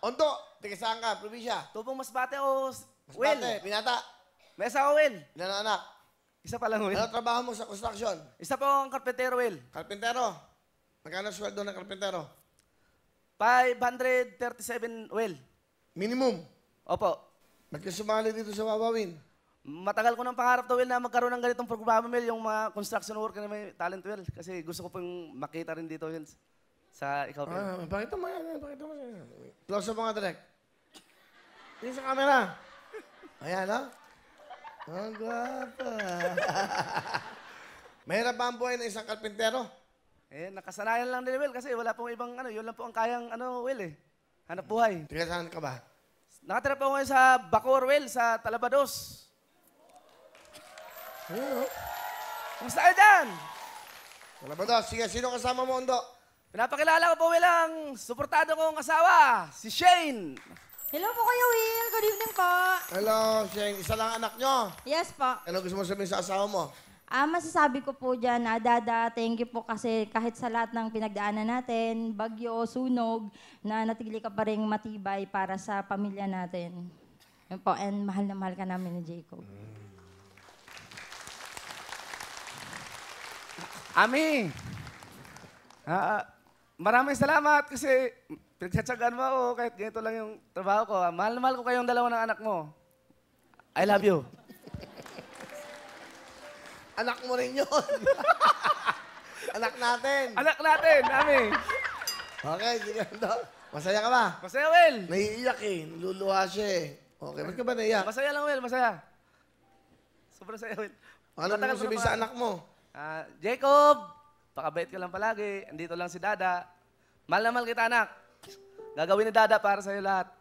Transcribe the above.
Ondo, tiga saan ka? Probinsya? Tubong Masbate o Will? Masbate, Binata. May asawa, Will. Ilan ang anak? Isa pa lang, Will. Ano trabaho mo sa construction? Isa po ang karpentero, Will. Karpintero. Magkano sweldo ng karpintero? 537, Will. Minimum. Opo. Ba't ka sumali dito sa Wawawin? Matagal ko ng pangarap to, Will, na magkaroon ng ganitong programa, Will, yung mga construction worker na may talent, Will. Kasi gusto ko pong makita rin dito, Will, sa ikaw, Will. Pakita mo yan, pakita mo yan. Close up mga direct. Tingin sa camera. Ayan, ha? Ang gwapa. Mahirap ba ang buhay ng isang karpintero? Eh, nakasanayan lang din, Will, kasi wala pong ibang, yun lang po ang kayang, Will, eh. Hanap buhay. Tiga saan ka ba? Nakatira po ngayon sa Bacoor, Will, sa Talabados. Ayun, oh. Kumusta kayo dyan? Wala ba daw? Sige, sino kasama mo, Ondo? Pinapakilala ko po, Will, ang suportado kong asawa, si Shane. Hello po Kuya Will. Good evening po. Hello, Shane. Isa lang anak nyo. Yes po. Ano gusto mo sabihin sa asawa mo? Masasabi ko po dyan, Dada, thank you po kasi kahit sa lahat ng pinagdaanan natin, bagyo, sunog, na natili ka pa rin matibay para sa pamilya natin. Yun po, and mahal na mahal ka namin ni Jacob. Ami, maraming salamat kasi pinagtsatsagaan mo ako kahit ganito lang yung trabaho ko. Mahal na mahal ko kayong dalawa ng anak mo. I love you. Anak mo rin yun. Anak natin. Anak natin, Ami. Okay, sige, Ondo. Masaya ka ba? Masaya, Will. Naiiyak eh. Naluluha siya eh. Okay, ba't ka ba naiiyak? Masaya lang, Will. Masaya. Sobrang saya, Will. Ano mo sabihin sa anak mo? Jacob, pakabait ka lang palagi. Andito lang si Dada. Mahal na mahal kita, anak. Gagawin ni Dada para sa'yo lahat.